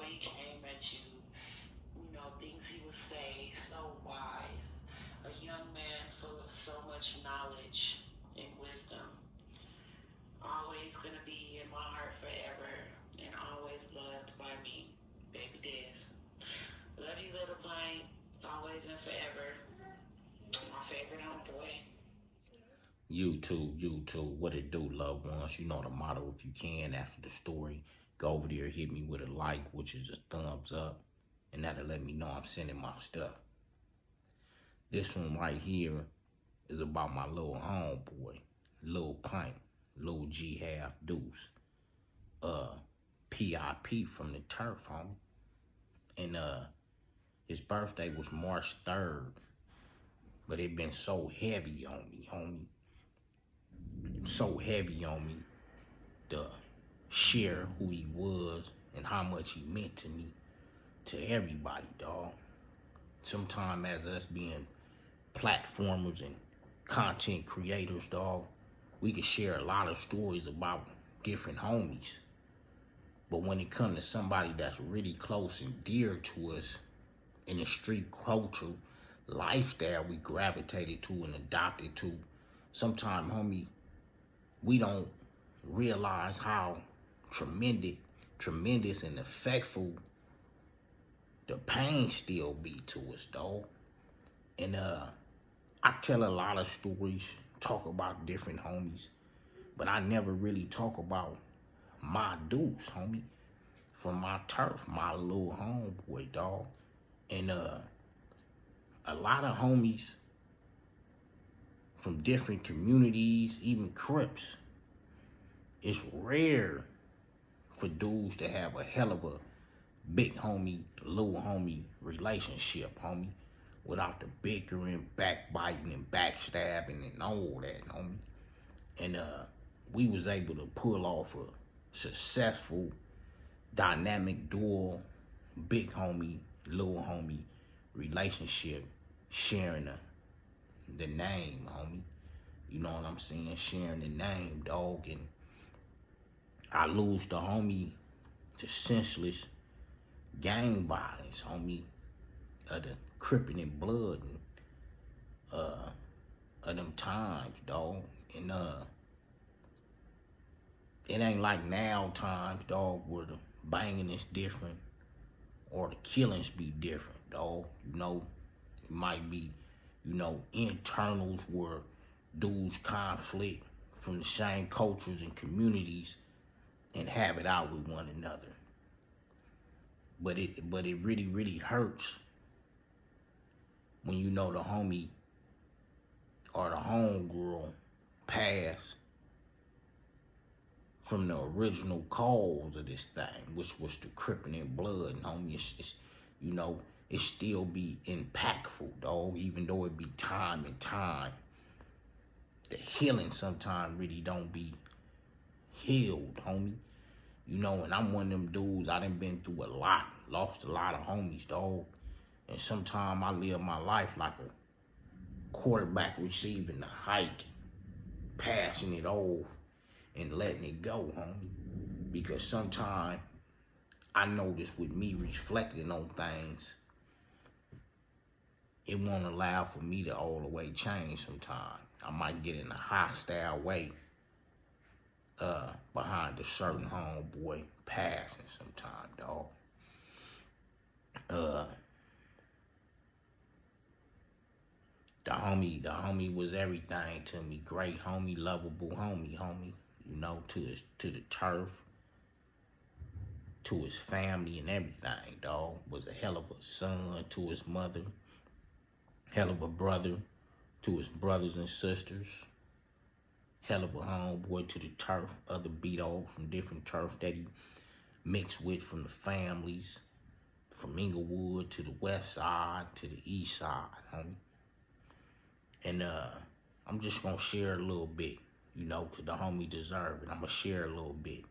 way he came at you, things he would say, so wise. A young man full of so much knowledge and wisdom. Always gonna be in my heart forever and always loved by me. Baby Diz. Love you, little Pint. Always and forever. My favorite homeboy. YouTube, what it do, loved ones? You know the motto. If you can, after the story, go over there, hit me with a like, which is a thumbs up, and that'll let me know I'm sending my stuff. This one right here is about my little homeboy, Lil Pint, Lil G HalF2, uh, PIP from the turf, homie. And his birthday was March 3rd, but it been so heavy on me, homie. So heavy on me to share who he was and how much he meant to me, to everybody, dog. Sometimes as us being platformers and content creators, dog, we can share a lot of stories about different homies. But when it comes to somebody that's really close and dear to us in the street culture lifestyle we gravitated to and adopted to, sometimes, homie, we don't realize how tremendous and effectful the pain still be to us, dog. And I tell a lot of stories, talk about different homies, but I never really talk about my dudes, homie, from my turf, my little homeboy, dog. And a lot of homies from different communities, even Crips, it's rare for dudes to have a hell of a big homie, little homie relationship, homie, without the bickering, backbiting, and backstabbing and all that, homie. And we was able to pull off a successful, dynamic dual, big homie, little homie relationship, sharing the name, homie. You know what I'm saying? Sharing the name, dog. And I lose the homie to senseless gang violence, homie, of the crippin' and blood and of them times, dog. And it ain't like now times, dog, where the banging is different or the killings be different, dog. You know, it might be, internals where dudes conflict from the same cultures and communities and have it out with one another. But it really hurts when you know the homie or the homegirl passed from the original cause of this thing, which was the crippin' and blood, and homie, it still be impactful, dog, even though it be time and time. The healing sometimes really don't be healed, homie. And I'm one of them dudes, I done been through a lot, lost a lot of homies, dog. And sometimes I live my life like a quarterback receiving the hike, passing it off and letting it go, homie. Because sometimes I notice with me reflecting on things, it won't allow for me to all the way change sometimes. I might get in a hostile way behind a certain homeboy passing sometime, dog. The homie was everything to me. Great homie, lovable homie, to the turf, to his family and everything, dog. Was a hell of a son to his mother, hell of a brother to his brothers and sisters, hell of a homeboy to the turf, other B-dogs from different turf that he mixed with from the families, from Inglewood to the west side to the east side, homie. And I'm just gonna share a little bit, cause the homie deserve it. I'm gonna share a little bit.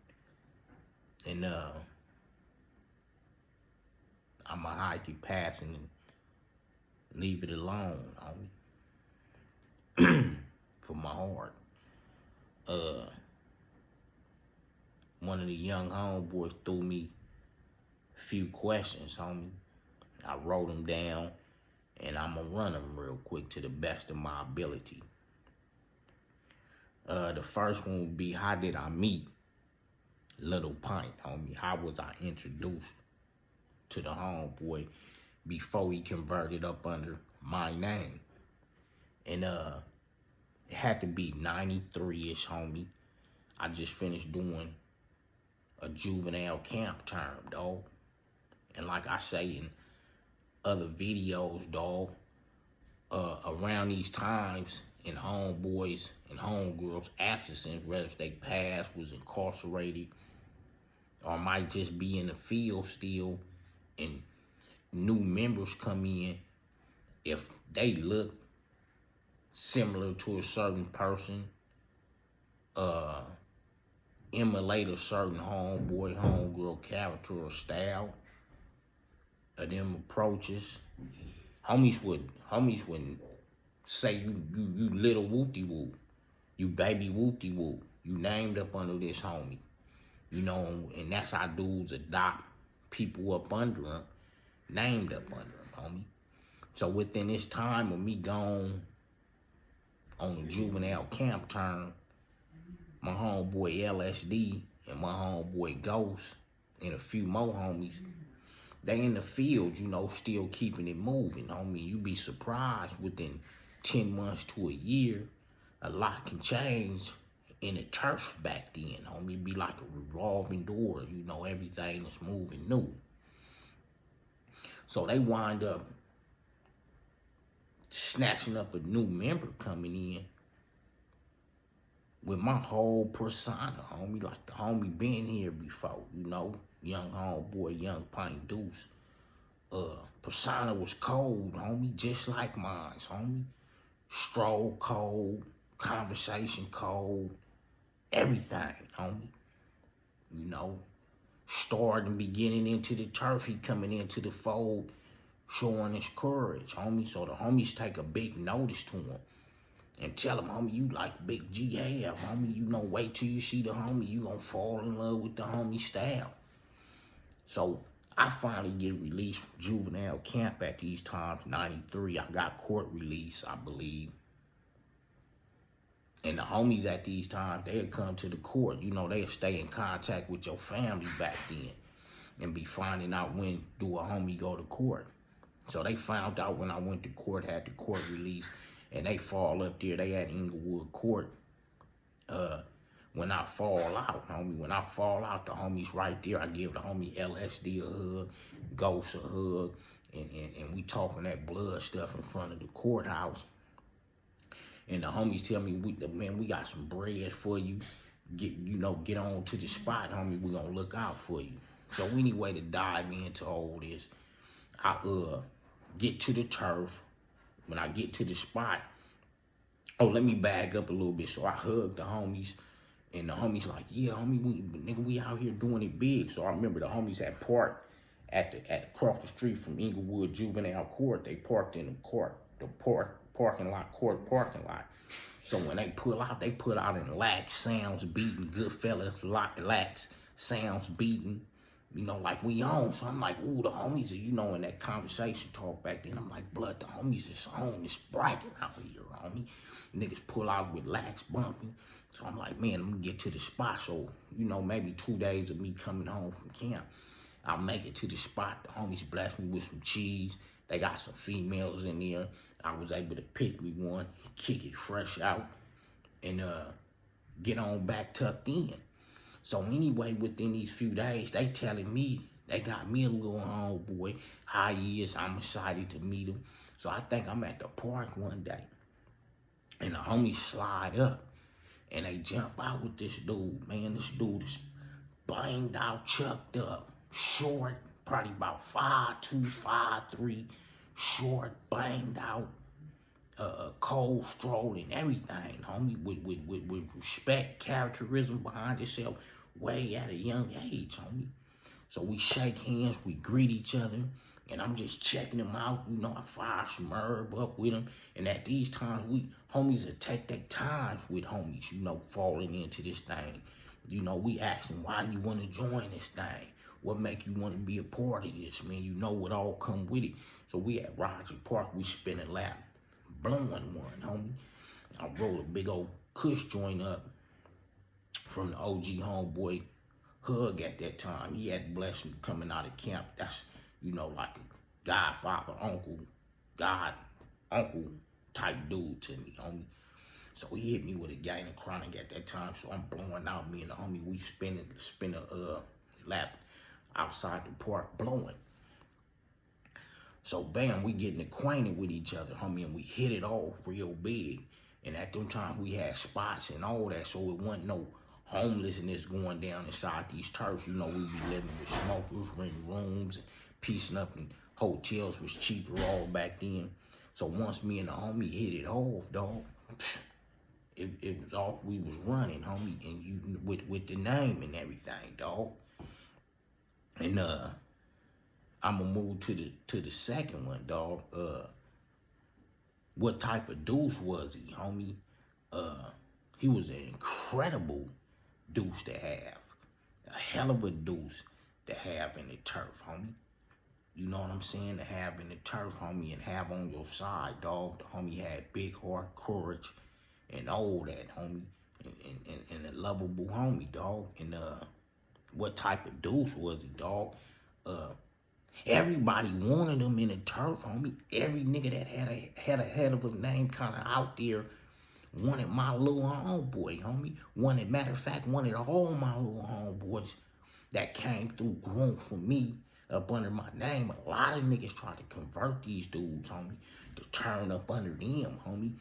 And I'm gonna hide you passing and leave it alone, homie. For my heart. One of the young homeboys threw me few questions, homie. I wrote them down, and I'm gonna run them real quick to the best of my ability. The first one would be, how did I meet Little Pint, homie? How was I introduced to the homeboy before he converted up under my name? And it had to be 93-ish, homie. I just finished doing a juvenile camp term, dog. And like I say in other videos, dog, around these times in homeboys and homegirls' absences, whether they past was incarcerated or might just be in the field still, and new members come in, if they look similar to a certain person, emulate a certain homeboy, homegirl character or style of them approaches, homies would say you little whoopty whoop, you baby whoopty whoop, you named up under this homie, you know, and that's how dudes adopt people up under them, named up under them, homie. So within this time of me gone on the juvenile camp term, my homeboy LSD and my homeboy Ghost and a few more homies, they in the field, you know, still keeping it moving, homie. You be surprised within 10 months to a year, a lot can change in the turf back then, homie. It be like a revolving door, you know, everything is moving new. So they wind up snatching up a new member coming in with my whole persona, homie. Like the homie been here before, you know, young homeboy, young pint deuce. Persona was cold, homie, just like mine, homie. Stroll cold, conversation cold, everything, homie. You know, starting beginning into the turf, he coming into the fold, showing his courage, homie. So the homies take a big notice to him and tell him, homie, you like big G HalF, homie. You know, wait till you see the homie, you gonna fall in love with the homie style. So I finally get released from juvenile camp at these times, 93. I got court release, I believe. And the homies at these times, they'd come to the court. You know, they'd stay in contact with your family back then and be finding out when do a homie go to court. So they found out when I went to court, had the court release, and they fall up there. They at Inglewood Court. When I fall out, homie, when I fall out, the homies right there, I give the homie LSD a hug, Ghost a hug, and we talking that blood stuff in front of the courthouse. And the homies tell me, man, we got some bread for you. Get on to the spot, homie. We gonna look out for you. So anyway, to dive into all this, I get to the turf. When I get to the spot, let me back up a little bit. So I hug the homies. And the homies like, yeah, homie, we out here doing it big. So I remember the homies had parked at across the street from Inglewood Juvenile Court. They parked in the parking lot. So when they pull out in lax, sounds beating, Goodfellas, lax, sounds beating, you know, like we on. So I'm like, ooh, the homies are, you know, in that conversation talk back then. I'm like, blood, the homies is on. It's bragging out here, homie. Niggas pull out with lax bumping. So I'm like, man, I'm gonna get to the spot. So, you know, maybe 2 days of me coming home from camp, I'll make it to the spot. The homies blessed me with some cheese. They got some females in there. I was able to pick me one, kick it fresh out, and get on back tucked in. So anyway, within these few days, they telling me, they got me a little homeboy, how he is. I'm excited to meet him. So I think I'm at the park one day, and the homies slide up. And they jump out with this dude, man. This dude is banged out, chucked up, short, probably about 5'2", 5'3", short, banged out, cold strolling, everything, homie, with respect, characterism behind himself, way at a young age, homie. So we shake hands, we greet each other, and I'm just checking him out. You know, I fire some herb up with him. And at these times, homies will take their time with homies, you know, falling into this thing. You know, we ask them, why you want to join this thing? what make you want to be a part of this, man? You know what all come with it. So we at Roger Park, we spin a lap, blowing one, homie. I rolled a big old Kush joint up from the OG homeboy Hug at that time. He had blessed me coming out of camp. That's, you know, like a godfather, uncle type dude to me, homie. So he hit me with a gang of chronic at that time. So I'm blowing out. Me and the homie, we spin a lap outside the park blowing. So bam, we getting acquainted with each other, homie, and we hit it off real big. And at them times we had spots and all that, so it wasn't no homelessness going down inside these turfs. You know, we be living with smokers, renting rooms, and piecing up in hotels was cheaper all back then. So once me and the homie hit it off, dog, it was off. We was running, homie, and you with the name and everything, dog. And I'ma move to the second one, dog. What type of deuce was he, homie? He was an incredible deuce to have. A hell of a deuce to have in the turf, homie. You know what I'm saying? To have in the turf, homie, and have on your side, dog. The homie had big heart, courage, and all that, homie. And a lovable homie, dog. And what type of deuce was he, dog? Everybody wanted him in the turf, homie. Every nigga that had a head of a name kind of out there wanted my little homeboy, homie. Matter of fact, wanted all my little homeboys that came through grown for me up under my name. A lot of niggas tried to convert these dudes, homie, to turn up under them, homie.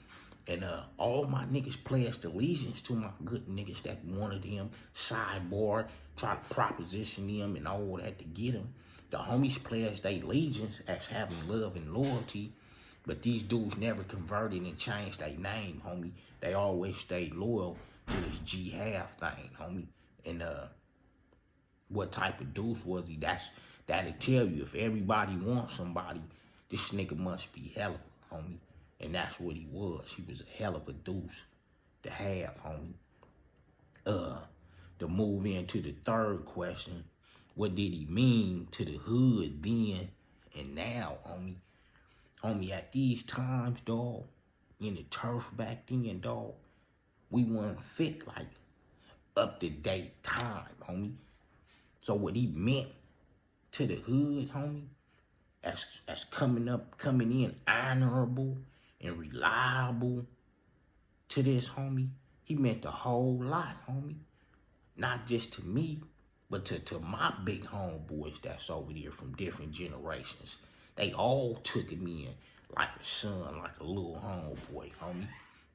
And all my niggas pledged allegiance to my good niggas that wanted him, sideboard, try to proposition them and all that to get him. The homies pledged their allegiance as having love and loyalty, but these dudes never converted and changed their name, homie. They always stayed loyal to this G HalF thing, homie. And what type of deuce was he? That'll tell you. If everybody wants somebody, this nigga must be hell of a homie. And that's what he was. He was a hell of a deuce to have, homie. To move into the third question, what did he mean to the hood then and now, homie? Homie, at these times, dog, in the turf back then, dog, we weren't fit like up-to-date time, homie. So what he meant to the hood, homie, as coming in honorable and reliable to this, homie, he meant a whole lot, homie. Not just to me, but to my big homeboys that's over there from different generations. They all took him in like a son, like a little homeboy, homie.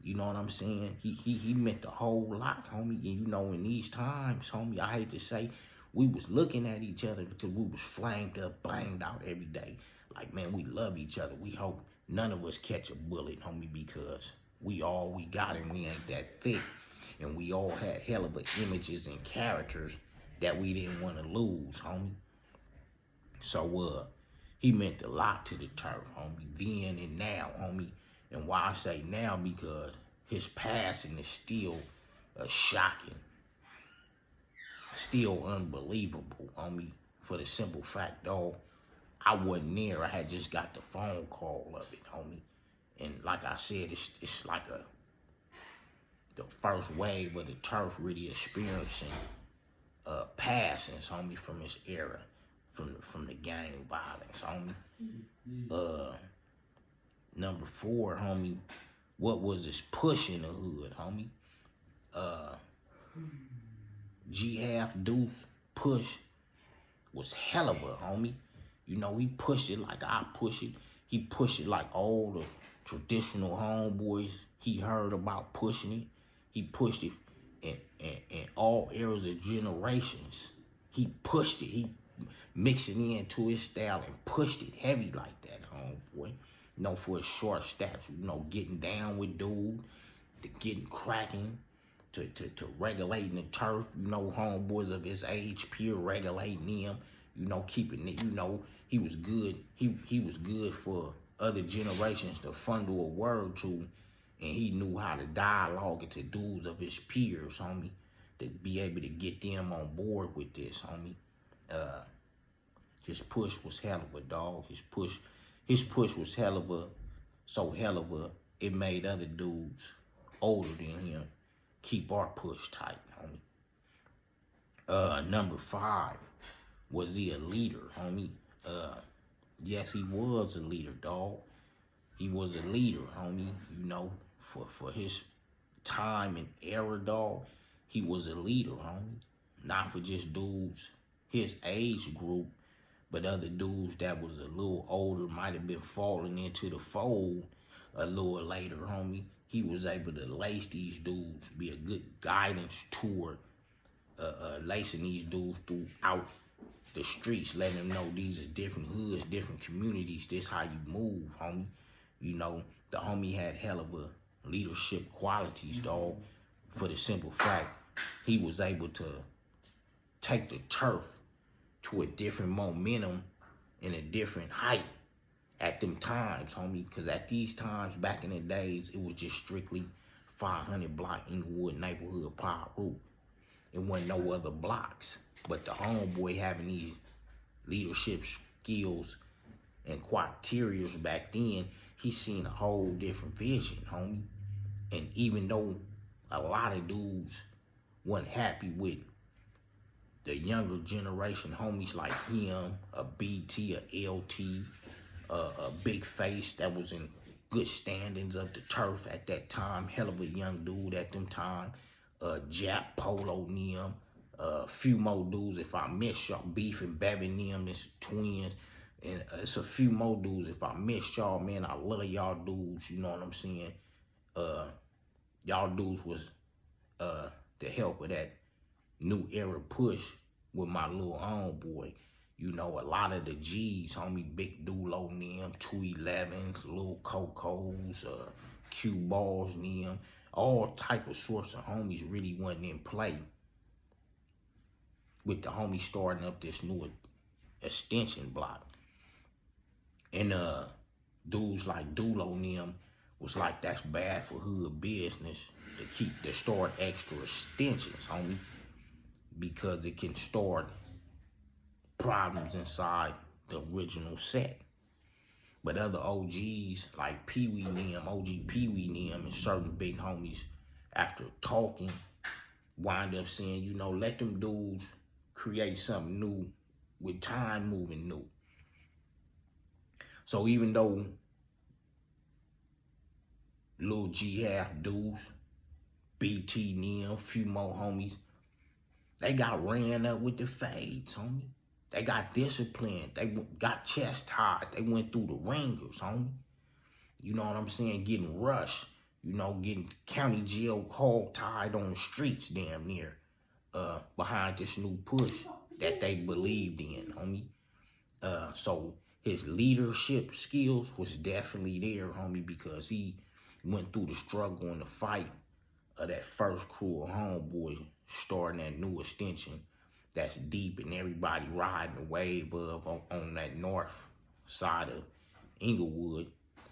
You know what I'm saying? He meant a whole lot, homie. And you know, in these times, homie, I hate to say, we was looking at each other because we was flamed up, banged out every day. Like, man, we love each other. We hope none of us catch a bullet, homie, because we got and we ain't that thick. And we all had hell of a images and characters that we didn't want to lose, homie. So, he meant a lot to the turf, homie, then and now, homie. And why I say now, because his passing is still shocking, still unbelievable, homie. For the simple fact, dog, I wasn't there. I had just got the phone call of it, homie. And like I said, it's like the first wave of the turf really experiencing passings, homie, from this era, from the gang violence, homie. Number 4, homie, what was this push in the hood, homie? G HalF2 push was hell of a, homie. You know, he pushed it like I push it. He pushed it like all the traditional homeboys he heard about pushing it. He pushed it in all eras of generations. He pushed it. He mixed it into his style and pushed it heavy like that, homeboy. You know, for his short stature, you know, getting down with dude, to getting cracking, to regulating the turf, you know, homeboys of his age, peer regulating them, you know, keeping it, you know, he was good. He was good for other generations to fundle a word to, and he knew how to dialogue it to dudes of his peers, homie, to be able to get them on board with this, homie. Uh, his push was hell of a dog. His push was hell of a, so hell of a, it made other dudes older than him keep our push tight, homie. Number 5, was he a leader, homie? Yes, he was a leader, dog. He was a leader, homie. You know, for his time and era, dog, he was a leader, homie. Not for just dudes his age group, but other dudes that was a little older might have been falling into the fold a little later, homie. He was able to lace these dudes, be a good guidance toward lacing these dudes throughout the streets, letting them know these are different hoods, different communities. This how you move, homie. You know, the homie had hell of a leadership qualities, dog. For the simple fact, he was able to take the turf to a different momentum and a different height at them times, homie. Because at these times, back in the days, it was just strictly 500 block Inglewood neighborhood power route. It wasn't no other blocks. But the homeboy having these leadership skills and criteria back then, he seen a whole different vision, homie. And even though a lot of dudes wasn't happy with the younger generation homies like him, a BT, a LT, a Big Face that was in good standings of the turf at that time, hell of a young dude at them time, Jap, Polo, Nim, a few more dudes, if I miss y'all, Beef and Bevy, Nim, this twins, and it's a few more dudes, if I miss y'all, man, I love y'all dudes, you know what I'm saying? Y'all dudes was the help of that new era push with my little homeboy. You know, a lot of the G's, homie, Big Dulo, Nim, 211s, Little Cocos, Q Balls, Nim, all type of sorts of homies really wasn't in play with the homie starting up this new extension block. And dudes like Dulo, Nim, was like, that's bad for hood business to start extra extensions, homie, because it can start problems inside the original set. But other OGs like Pee Wee Nim, OG Pee Wee Nim, and certain big homies, after talking, wind up saying, you know, let them dudes create something new with time moving new. So even though Lil G HalF2, BT Nim, few more homies, they got ran up with the fades, homie. They got disciplined. They got chastised. They went through the ringers, homie. You know what I'm saying? Getting rushed. You know, getting county jail hog tied on the streets damn near behind this new push that they believed in, homie. So his leadership skills was definitely there, homie, because he went through the struggle and the fight of that first crew of homeboys starting that new extension that's deep and everybody riding the wave of on that north side of Inglewood.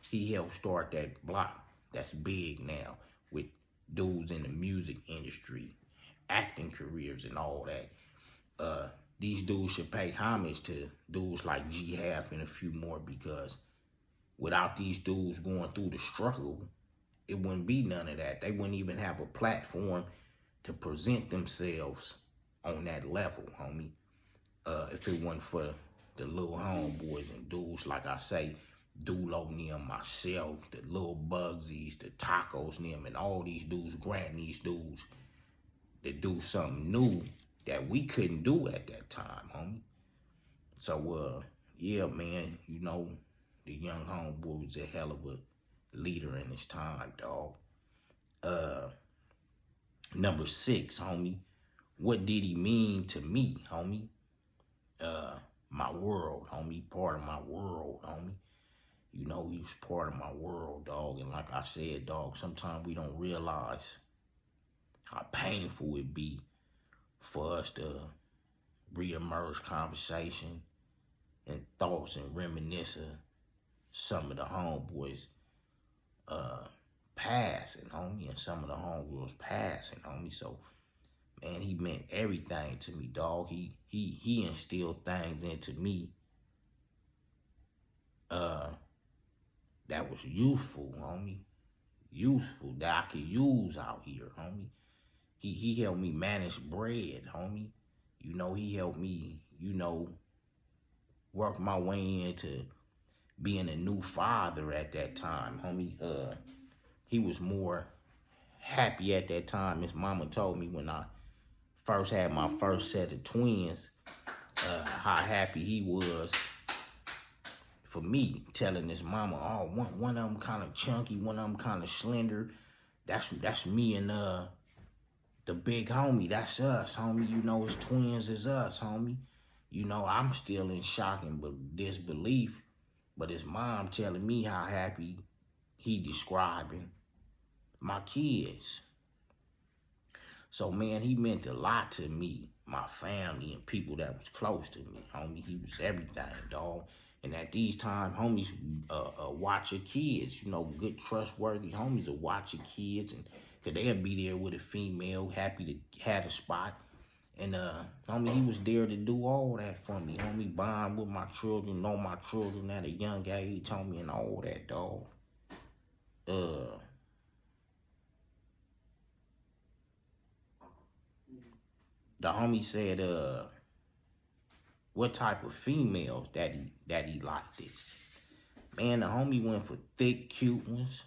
He helped start that block that's big now with dudes in the music industry, acting careers and all that. These dudes should pay homage to dudes like G HalF and a few more, because without these dudes going through the struggle, it wouldn't be none of that. They wouldn't even have a platform to present themselves on that level, homie. If it wasn't for the little homeboys and dudes, like I say, Dulo, Nim, myself, the little Bugsies, the Tacos, Nim, and all these dudes granting these dudes to do something new that we couldn't do at that time, homie. So, yeah, man, you know, the young homeboy was a hell of a leader in his time, dog. Number 6, homie. What did he mean to me, homie? My world, homie. Part of my world, homie. You know, he was part of my world, dog. And like I said, dog, sometimes we don't realize how painful it be for us to reemerge conversation and thoughts and reminisce of some of the homeboys passing, homie, and some of the homegirls passing, homie. So, man, he meant everything to me, dog. He instilled things into me that was useful, homie. Useful that I could use out here, homie. He helped me manage bread, homie. You know, he helped me, you know, work my way into being a new father at that time, homie. He was more happy at that time. His mama told me when I first had my first set of twins, how happy he was for me, telling his mama, oh, one of them kind of chunky, one of them kind of slender. That's me and the big homie. That's us, homie. You know, his twins is us, homie. You know, I'm still in shock and disbelief, but his mom telling me how happy he describing my kids. So, man, he meant a lot to me, my family, and people that was close to me, homie. He was everything, dog. And at these times, homies watch your kids. You know, good, trustworthy homies will watch your kids, and cause they'll be there with a female, happy to have a spot. And homie, he was there to do all that for me. Homie, bond with my children, know my children at a young age, homie, and all that, dog. The homie said, what type of females that he liked it. Man, the homie went for thick, cute ones.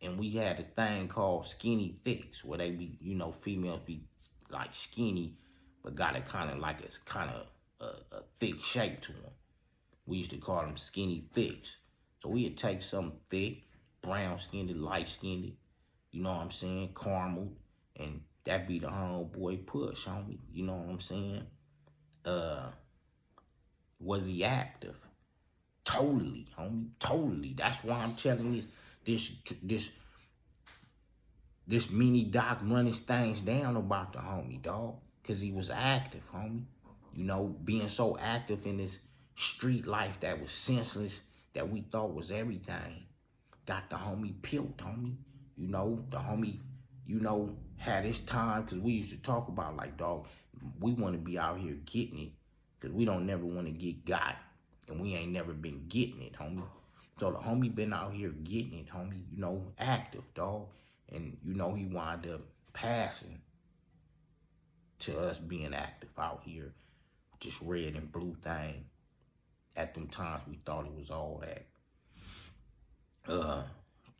And we had a thing called skinny thicks, where they be, you know, females be like skinny, but got a kind of like a thick shape to them. We used to call them skinny thicks. So we'd take some thick, brown skinned, light skinned, you know what I'm saying, caramel, and that be the homeboy push, homie. You know what I'm saying? Was he active? Totally, homie. Totally. That's why I'm telling this mini doc running things down about the homie, dog. Cause he was active, homie. You know, being so active in this street life that was senseless, that we thought was everything. Got the homie peeled, homie. You know, the homie, you know, had his time, because we used to talk about, like, dog, we want to be out here getting it, because we don't never want to get got, and we ain't never been getting it, homie. So the homie been out here getting it, homie, you know, active, dog. And, you know, he wound up passing to us being active out here, just red and blue thing. At them times, we thought it was all that.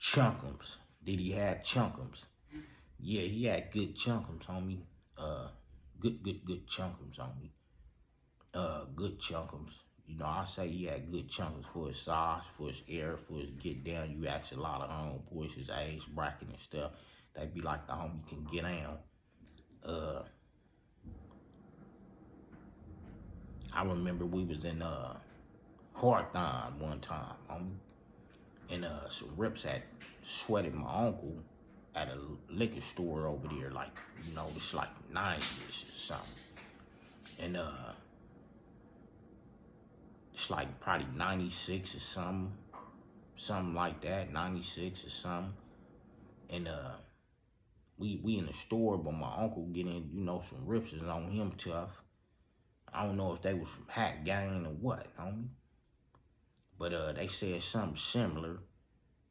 Chunkums. Did he have chunkums? Yeah, he had good chunkums, homie. Good chunkums, homie. Good chunkums. You know, I say he had good chunkums for his size, for his air, for his get down. You ask a lot of homeboys his age bracket and stuff. They be like, the homie can get down. I remember we was in Hawthorne one time, homie. And some rips had sweated my uncle at a liquor store over there, like, you know, it's like 90s or something. And it's like probably 96 or something like that, 96 or something. And we in the store, but my uncle getting, you know, some rips is on him tough. I don't know if they was from Hat Gang or what, homie. But they said something similar,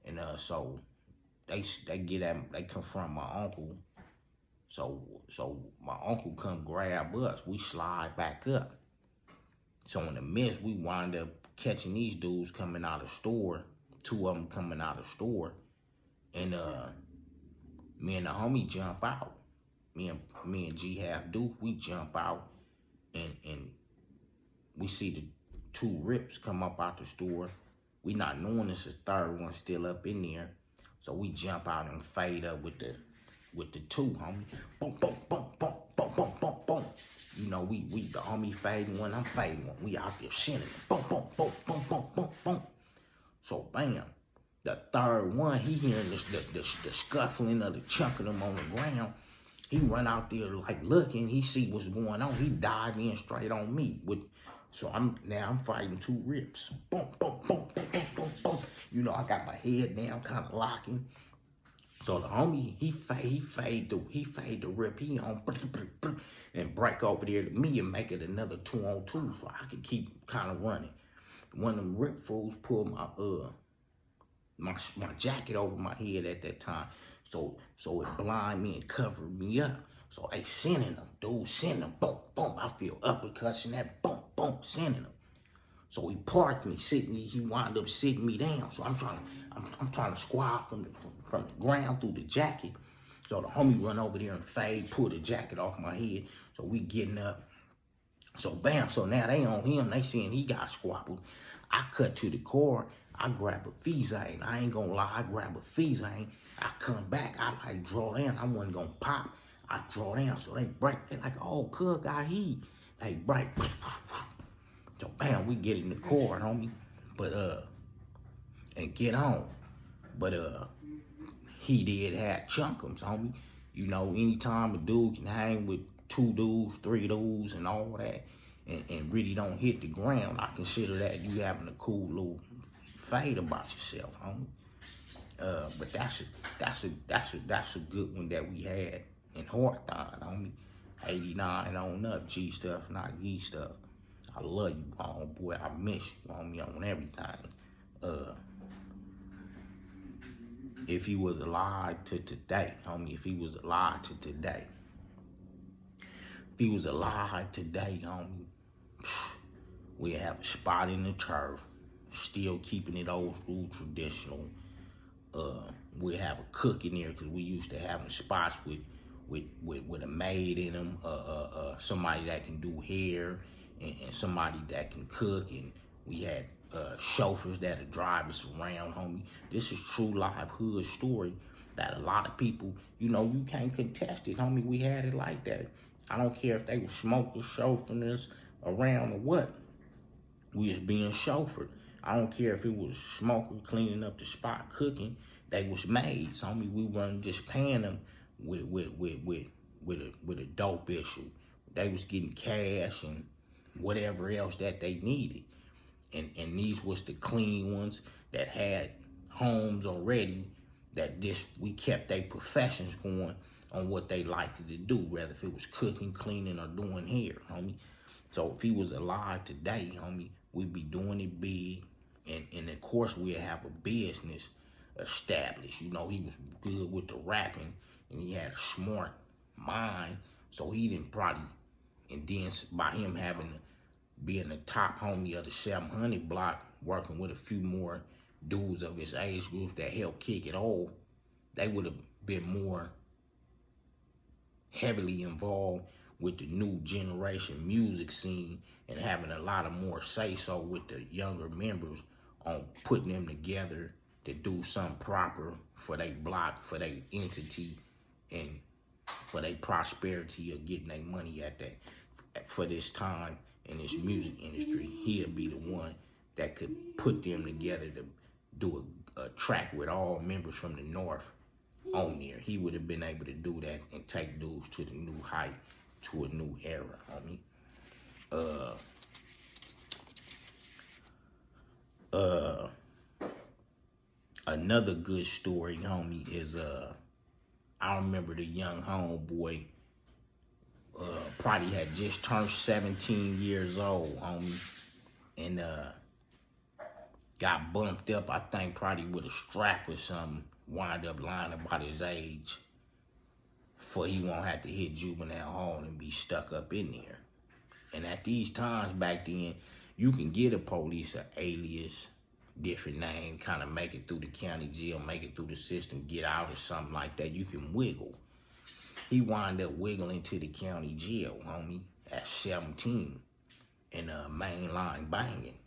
and so they confront my uncle. So my uncle come grab us. We slide back up. So in the midst, we wind up catching these dudes coming out of the store. Two of them coming out of the store, and me and the homie jump out. Me and G HalF2, we jump out, and we see the two rips come up out the store. We not knowing this is third one still up in there. So we jump out and fade up with the two, homie. Boom, boom, boom, boom, boom, boom, boom, boom. You know, we the homie fading one, I'm fading one. We out there shitting. Boom, boom, boom, boom, boom, boom, boom. So bam. The third one, he hearing the scuffling of the chunk of them on the ground. He run out there like looking. He see what's going on. He dive in straight on me. So I'm fighting two rips. Boom, boom, boom, boom, boom, boom, boom. You know, I got my head down, kind of locking. So the homie, he fade the rip. He on and break over there to me and make it another 2-on-2 so I could keep kind of running. One of them rip fools pulled my jacket over my head at that time. So it blind me and covered me up. So they sending them, dude, sending them, boom, boom. I feel uppercuts and that, boom, boom, sending them. So he parked me, he wound up sitting me down. So I'm trying to squat from the ground through the jacket. So the homie run over there and fade, pull the jacket off my head. So we getting up. So bam, so now they on him, they saying he got squabbled. I cut to the car, I grab a Fizane. I ain't gonna lie, I grab a Fizane. I come back, I like draw down. I wasn't gonna pop. I draw down, so they break. They like, oh, cook, got heat. They break. So bam, we get in the car, homie. But and get on. But he did have chunkums, homie. You know, anytime a dude can hang with 2 dudes, 3 dudes, and all that, and really don't hit the ground, I consider that you having a cool little fade about yourself, homie. But that's a good one that we had in Hawthorne, homie. 89 on up, G stuff, not G stuff. I love you, boy. I miss you, homie, on everything. If he was alive to today, homie, if he was alive to today. If he was alive today, homie, we have a spot in the turf, still keeping it old school traditional. We have a cook in there because we used to having spots with a maid in them, somebody that can do hair and somebody that can cook, and we had chauffeurs that'll drive us around, homie. This is true live hood story that a lot of people, you know, you can't contest it, homie. We had it like that. I don't care if they were smokers, chauffeuring us around or what. We was being chauffeured. I don't care if it was smokers cleaning up the spot, cooking. They was maids, homie. We weren't just paying them with a dope issue. They was getting cash and whatever else that they needed. And these was the clean ones that had homes already, that just we kept their professions going on what they liked to do, whether if it was cooking, cleaning, or doing hair, homie. So if he was alive today, homie, we'd be doing it big, and of course we'd have a business established. You know, he was good with the rapping, and he had a smart mind, so he didn't probably, and then by him having being the top homie of the 700 block, working with a few more dudes of his age group that helped kick it all, they would have been more heavily involved with the new generation music scene and having a lot of more say-so with the younger members on putting them together to do something proper for their block, for their entity, and for their prosperity of getting their money at that. For this time in this music industry, he'll be the one that could put them together to do a track with all members from the North on there. He would have been able to do that and take dudes to the new height, to a new era, homie. Another good story, homie, is I remember the young homeboy probably had just turned 17 years old, homie, and got bumped up, I think, probably with a strap or something, wind up lying about his age, for he won't have to hit juvenile hall and be stuck up in there. And at these times back then, you can get a police an alias, different name, kind of make it through the county jail, make it through the system, get out or something like that. You can wiggle. He wound up wiggling to the county jail, homie, at 17, and mainline banging,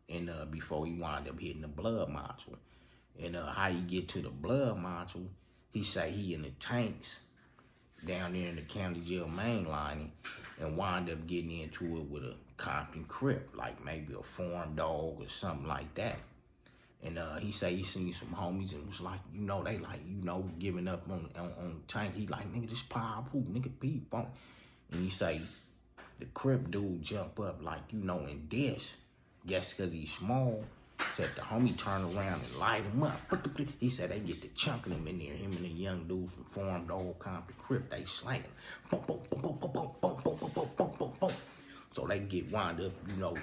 and before he wound up hitting the blood module. And how you get to the blood module, he say he in the tanks down there in the county jail mainlining, and wind up getting into it with a Compton Crip, like maybe a foreign dog or something like that. And he say he seen some homies and was like, you know, they like, you know, giving up on the tank. He like, nigga, this power poop, nigga, peep on. And he say the Crip dude jump up like, you know, in this, guess because he's small. Said the homie turned around and light him up. He said they get the chunking him in there. Him and the young dudes from Farm the old Compton Crip, they slang him. Boom, boom, boom, boom, boom, boom, boom, boom, boom, boom, boom, boom, boom. So they get wound up,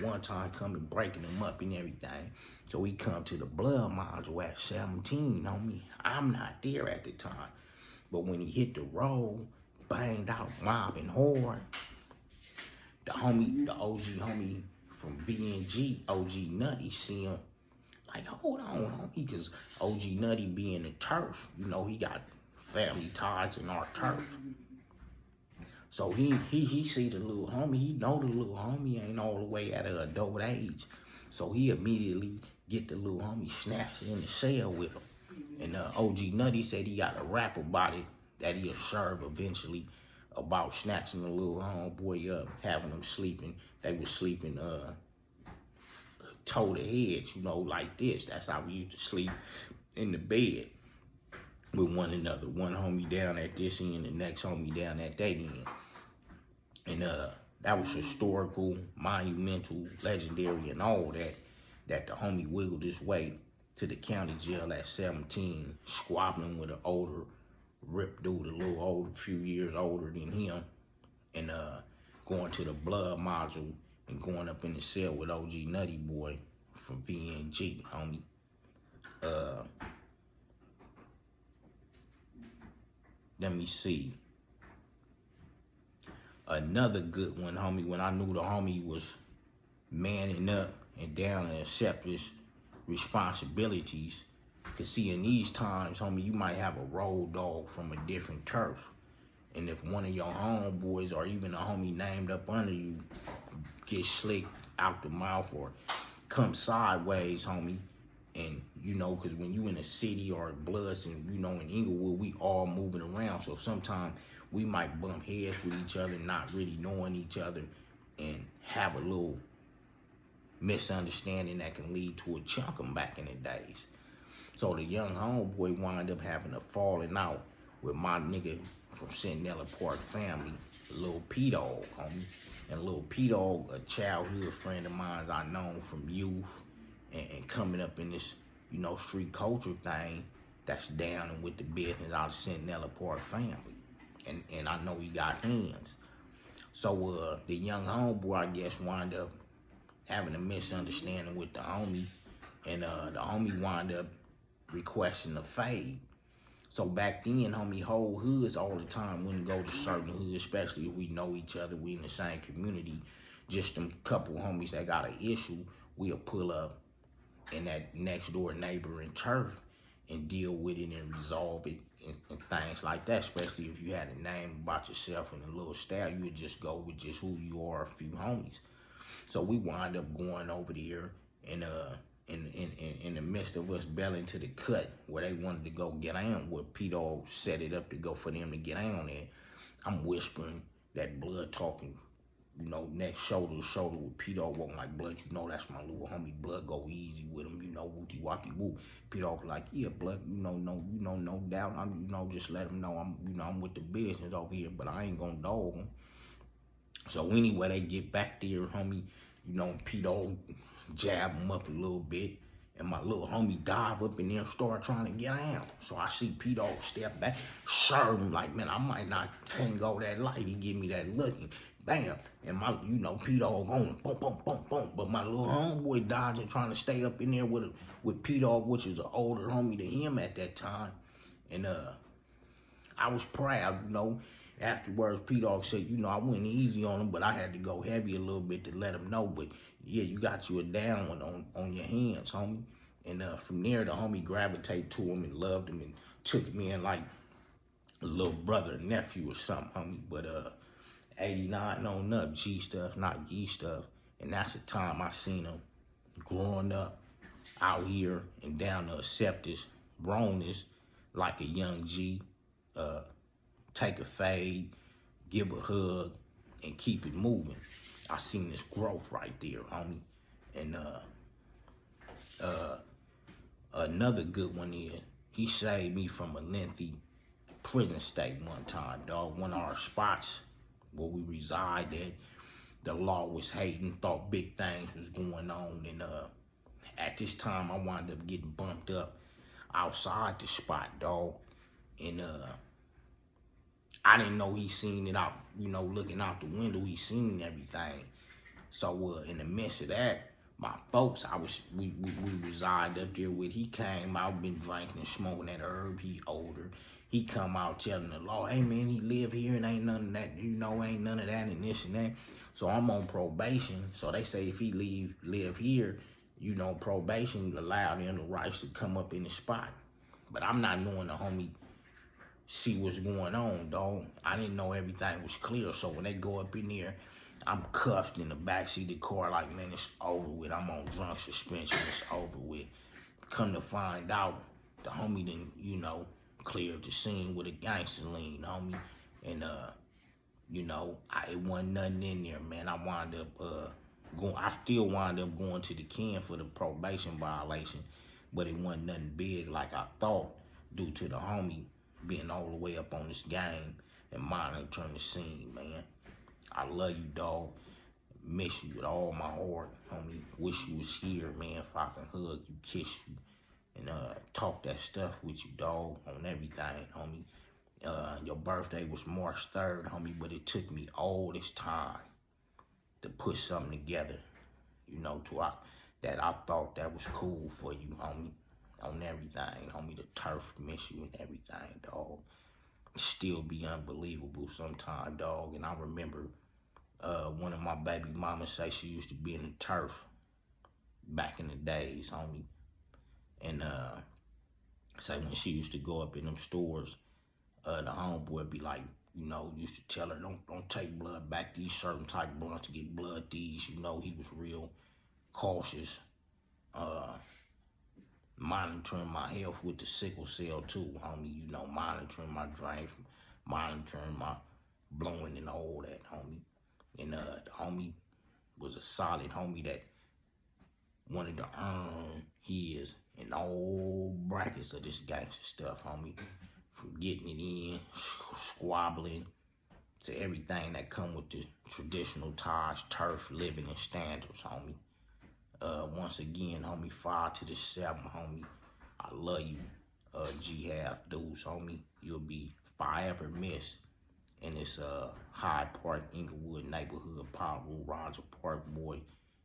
one time coming breaking him up and everything. So he come to the Blood module at 17, homie. I'm not there at the time. But when he hit the road, banged out, mobbing hard, the homie, the OG homie from VNG, OG Nutty, see him like, hold on, homie, because OG Nutty being the turf, he got family ties in our turf. So he see the little homie, he know the little homie ain't all the way at an adult age. So he immediately get the little homie snatched in the cell with him. And OG Nutty said he got a rap about it that he'll serve eventually about snatching the little homeboy up, having him sleeping. They was sleeping toe to head, like this. That's how we used to sleep in the bed with one another. One homie down at this end, the next homie down at that end. And that was historical, monumental, legendary, and all that the homie wiggled his way to the county jail at 17, squabbling with an older rip dude, a little older, a few years older than him, and going to the Blood module and going up in the cell with OG Nutty Boy from VNG, homie. Let me see. Another good one, homie, when I knew the homie was manning up and down to accept his responsibilities. Cause see, in these times, homie, you might have a road dog from a different turf. And if one of your homeboys or even a homie named up under you gets slicked out the mouth or come sideways, homie, and cause when you in a city or Bloodz and in Inglewood, we all moving around. So sometimes we might bump heads with each other, not really knowing each other, and have a little misunderstanding that can lead to a chunkum back in the days. So the young homeboy wound up having a falling out with my nigga from Centinela Park family, Lil P-Dog, homie. And Lil P-Dog, a childhood friend of mine I known from youth and coming up in this, street culture thing that's down and with the business out of Centinela Park family. And I know he got hands. So the young homeboy, I guess, wound up having a misunderstanding with the homie. And the homie wound up requesting a fade. So back then, homie, whole hoods all the time wouldn't go to certain hoods, especially if we know each other, we in the same community. Just them couple homies that got an issue, we'll pull up in that next door neighboring turf and deal with it and resolve it and things like that, especially if you had a name about yourself and a little style, you would just go with just who you are, a few homies. So we wind up going over there and in the midst of us belling to the cut where they wanted to go get on, where P-Dog set it up to go for them to get on there, I'm whispering that Blood talking, next shoulder to shoulder with P-Dog walking like, Blood, that's my little homie, Blood, go easy with him, whoopty whoppy whoop. P-Dog like, yeah, Blood, no doubt, just let him know I'm with the business over here, but I ain't gonna dog him. So anyway, they get back there, homie, P-Dog jab him up a little bit, and my little homie dive up in there and start trying to get out. So I see P-Dog step back, serve him like, man, I might not hang go that light. He give me that looking, bam, and my, P-Dog on, boom, boom, boom, boom. But my little homeboy dodging, trying to stay up in there with P-Dog, which is an older homie than him at that time. And I was proud, Afterwards, P-Dog said, I went easy on him, but I had to go heavy a little bit to let him know. But yeah, you got you a down one on your hands, homie. And from there, the homie gravitated to him and loved him and took him in like a little brother, nephew or something, homie. But 89 on up, G stuff, not G stuff. And that's the time I seen him growing up out here and down to accept this grownness like a young G. Take a fade, give a hug, and keep it moving. I seen this growth right there, homie. And another good one is, he saved me from a lengthy prison stay one time, dog. One of our spots where we reside at, the law was hating, thought big things was going on, and at this time, I wound up getting bumped up outside the spot, dog. And I didn't know he seen it out, looking out the window, he seen everything. So in the midst of that, my folks, we reside up there with. He came out, been drinking and smoking that herb. He older. He come out telling the law, hey man, he live here and ain't none of that, ain't none of that and this and that. So I'm on probation. So they say if he live here, probation allow them the rights to come up in the spot. But I'm not knowing the homie see what's going on, dog. I didn't know everything was clear. So when they go up in there, I'm cuffed in the backseat of the car like, man, it's over with. I'm on drunk suspension. It's over with. Come to find out, the homie didn't, cleared the scene with a gangster lean, homie. And, it wasn't nothing in there, man. I still wound up going to the can for the probation violation, but it wasn't nothing big like I thought due to the homie being all the way up on this game and monitoring the scene, man. I love you, dog. Miss you with all my heart, homie. Wish you was here, man. If I can hug you, kiss you, and talk that stuff with you, dog, on everything, homie. Your birthday was March 3rd, homie, but it took me all this time to put something together, that I thought that was cool for you, homie, on everything, homie. The turf miss you and everything, dog. Still be unbelievable sometimes, dog. And I remember one of my baby mamas say she used to be in the turf back in the days, homie. And say when she used to go up in them stores, the homeboy be like, used to tell her, don't take blood back these certain type of blunts to get blood these. He was real cautious, monitoring my health with the sickle cell too, homie. Monitoring my drinks, monitoring my blowing and all that, homie. And the homie was a solid homie that wanted to earn his in all brackets of this gangster stuff, homie. From getting it in, squabbling, to everything that come with the traditional ties, turf, living, and standards, homie. Once again, homie, 5 to the 7, homie. I love you, G HalF2, homie. You'll be forever missed in this Hyde Park, Inglewood neighborhood, Pablo Roger Park boy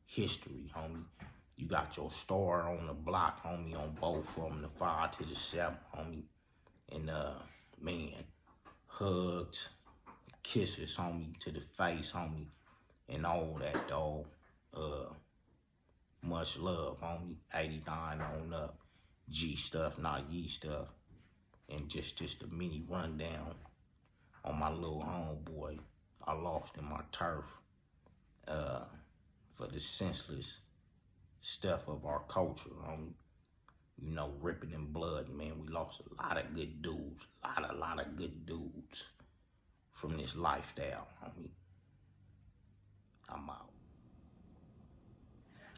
history, homie. You got your star on the block, homie, on both of them, the 5 to the 7, homie. And, man, hugs, kisses, homie, to the face, homie, and all that, dog. Much love, homie. 89 on up. G stuff, not ye stuff. And just a mini rundown on my little homeboy I lost in my turf for the senseless stuff of our culture, homie. Ripping in blood, man. We lost a lot of good dudes. A lot of good dudes from this lifestyle, homie. I'm out.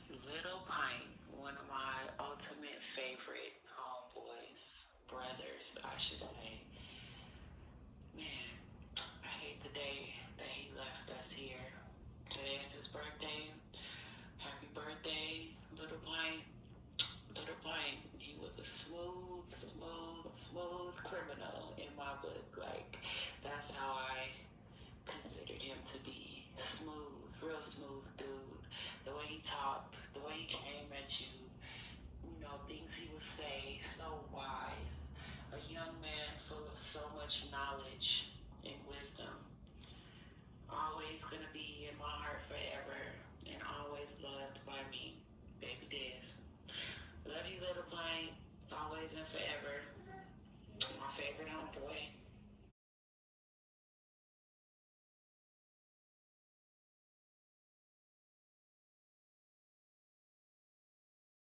Little Pint, one of my ultimate favorite homeboys, brothers, I should say. Man, I hate the day that he left us here. Today is his birthday. Happy birthday, Little Pint. Little Pint, he was a smooth criminal in my book. Like, that's how I considered him to be. Smooth, real smooth dude. The way he talked, the way he came at you, things he would say, so wise. A young man full of so much knowledge and wisdom. Always gonna be in my heart forever and always loved by me. Baby Des. Love you, Little Pint. Always and forever. My favorite homeboy.